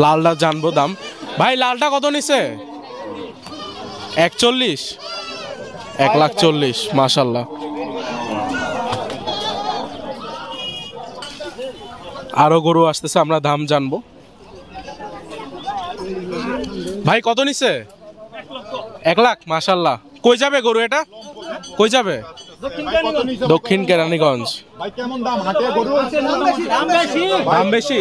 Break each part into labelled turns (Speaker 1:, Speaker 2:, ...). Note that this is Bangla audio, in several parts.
Speaker 1: লালটা জানবো দাম। ভাই লালটা কত নিছে? 41, 1,40,000 মাশাল্লাহ। আরো গরু আসতেছে, আমরা দাম জানবো। ভাই কত নিছে? 1 লাখ মাশাল্লাহ। কই যাবে গরু এটা? কই যাবে? দক্ষিণ কেরানীগঞ্জ।
Speaker 2: ভাই কেমন দাম হাটে গরু?
Speaker 1: দাম বেশি।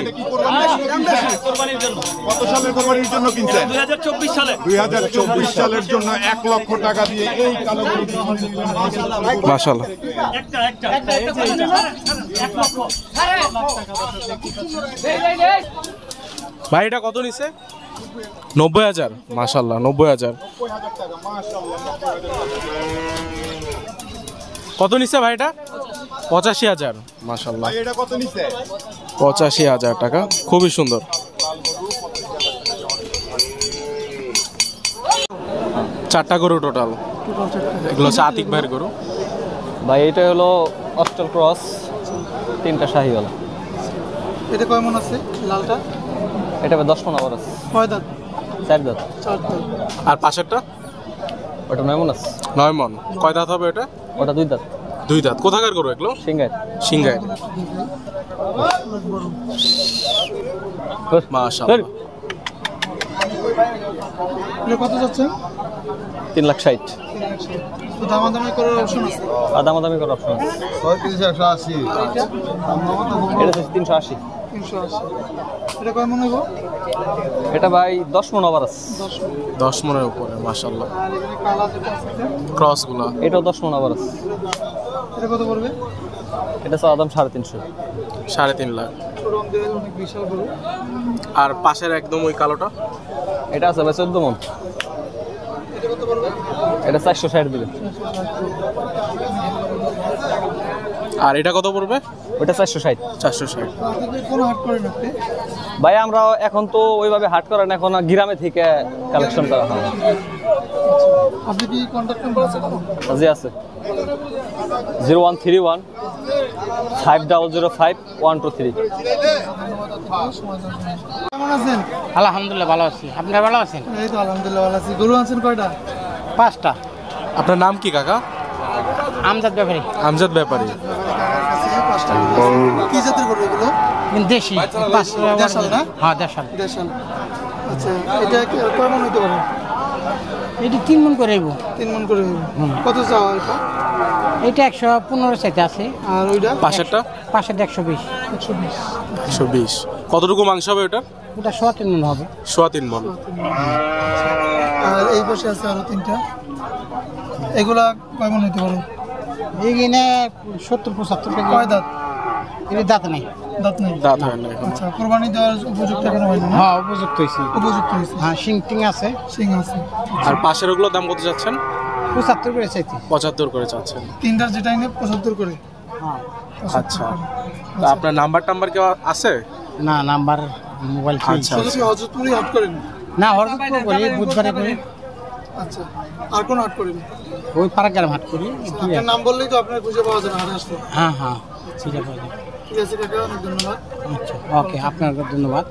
Speaker 2: কত সালের কোরবানির জন্য কিনছেন?
Speaker 3: 2024 সালে।
Speaker 2: 2024 সালের জন্য 1 লক্ষ টাকা দিয়ে এই কালো গরু
Speaker 1: মাশাল্লাহ। ভাই এটা কত নিছে? 90,000 মাশাল্লাহ। 90,000 কত নিছে ভাই এটা? 85,000 মাশাল্লাহ।
Speaker 2: ভাই এটা কত নিছে?
Speaker 1: 85,000 টাকা, খুবই সুন্দর। চারটা গরু টোটাল, এগুলো হচ্ছে আতিক ভাইয়ের গরু।
Speaker 3: ভাই এটা হলো অস্ট্রাল ক্রস, 3টা শাহিওয়াল।
Speaker 4: এটা কয় মন আছে লালটা?
Speaker 3: এটা 10 মণ আবার আছে।
Speaker 4: কয় দাঁত?
Speaker 3: 4 দাঁত।
Speaker 4: 4 দাঁত।
Speaker 1: আর পাশেরটা?
Speaker 3: ওটা 9 মণ আছে।
Speaker 1: 9 মণ। কয় দাঁত হবে এটা?
Speaker 3: ওটা 2 দাঁত।
Speaker 1: 2 দাঁত। কোথাকার গরু এগুলো?
Speaker 3: সিংগাই।
Speaker 1: সিংগাই মাশাআল্লাহ।
Speaker 4: এটা কত যাচ্ছে?
Speaker 3: 3,60,000।
Speaker 4: তো দামাদামি করার অপশন আছে?
Speaker 3: দামাদামি করার অপশন আছে।
Speaker 2: 180।
Speaker 3: এটা 380।
Speaker 4: 380। এটা কয় মন হইব?
Speaker 3: এটা ভাই 10 মণ আবার আছে।
Speaker 4: 10 মন।
Speaker 1: 10 মণের উপরে মাশাআল্লাহ।
Speaker 4: আর এখানে কালা যেটা আছে
Speaker 1: ক্রস গুলা,
Speaker 3: এটাও 10 মণ আবার আছে।
Speaker 4: এটা কত পড়বে?
Speaker 3: এটা চাওয়া দাম 350,000।
Speaker 1: 3.5 লাখ।
Speaker 4: রং দিয়ে অনেক বিশাল গরু।
Speaker 1: আর পাশের একদম ওই কালোটা?
Speaker 3: এটা আছে ভাই 14 মণ।
Speaker 4: এটা কত পড়বে?
Speaker 3: এটা 460 দিবে।
Speaker 1: আর এটা কত পড়বে?
Speaker 3: ওটা 460।
Speaker 1: 460।
Speaker 4: আপনি কোন হাট করেন আপনি?
Speaker 3: ভাই আমরা এখন তো ওইভাবে হাট করেন, এখন গ্রামে থেকে কালেকশন করা হয়।
Speaker 4: আপনি কি কন্ট্যাক্ট নাম্বার আছে কোনো?
Speaker 3: জি আছে, 0131 5005 123।
Speaker 4: কেমন আছেন?
Speaker 5: আলহামদুলিল্লাহ ভালো আছি। আপনারা ভালো আছেন?
Speaker 4: এই তো আলহামদুলিল্লাহ ভালো আছি। গরু আছেন কয়টা?
Speaker 5: 5টা।
Speaker 1: আপনার নাম কি কাকা?
Speaker 5: আমজাদ ব্যাপারী।
Speaker 1: আমজাদ ব্যাপারী।
Speaker 4: কি জাতের গরু এগুলো?
Speaker 5: দেশি।
Speaker 4: দেশাল না?
Speaker 5: হ্যাঁ দেশাল।
Speaker 4: দেশাল। আচ্ছা, এটা কয় মন হইতে পারে?
Speaker 5: এটি 3 মণ করে হইব।
Speaker 4: 3 মন করে হইব। কত চাওয়া এটা?
Speaker 5: এটা 115 চাইতে আছে।
Speaker 4: আর ওইটা?
Speaker 1: পাশেরটা?
Speaker 5: পাশের 120।
Speaker 4: 120।
Speaker 1: 120। কতটুকু মাংস হবে ওটা?
Speaker 5: ওটা 3 মণ হবে।
Speaker 1: 3.5 মণ।
Speaker 4: আর এই পাশে আছে আরো 3টা। এগুলা কয় মন হইতে পারে?
Speaker 5: এইখানে 70-75 কেজি।
Speaker 4: কয় দাঁত?
Speaker 5: এটা দাঁত নাই।
Speaker 4: দাঁত নেই।
Speaker 1: দাঁত হয় না এখন।
Speaker 4: আচ্ছা, কোরবানি দেওয়ার উপযুক্ত এখনো হয়নি না?
Speaker 5: হ্যাঁ উপযুক্ত হয়েছে।
Speaker 4: উপযুক্ত হয়েছে।
Speaker 5: হ্যাঁ শিং টিং আছে।
Speaker 4: সিং আছে।
Speaker 1: আর পাশের ওগুলো দাম কত যাচ্ছেন?
Speaker 5: 75 করে চাইতে।
Speaker 1: 75 করে চাচ্ছেন।
Speaker 4: 3টার যেটা এনে 75 করে।
Speaker 5: হ্যাঁ।
Speaker 1: আচ্ছা, তা আপনার নাম্বার কি আছে?
Speaker 5: না নাম্বার মোবাইল ঠিক।
Speaker 1: আচ্ছা।
Speaker 4: শুধু কি হযরতপুরই হাট করেন?
Speaker 5: না হরদপুর করি, বুধবারে করি।
Speaker 4: আচ্ছা, আর কোন হাট করেন?
Speaker 5: ওই পাড়াগ্রাম হাট করি।
Speaker 4: আপনার নাম বললেই তো আপনার খুঁজে পাওয়া যাবে হাটে আসলে।
Speaker 5: হ্যাঁ হ্যাঁ ঠিক আছে।
Speaker 4: ঠিক আছে কাকা, অনেক ধন্যবাদ।
Speaker 5: আচ্ছা ওকে, আপনাকে ধন্যবাদ।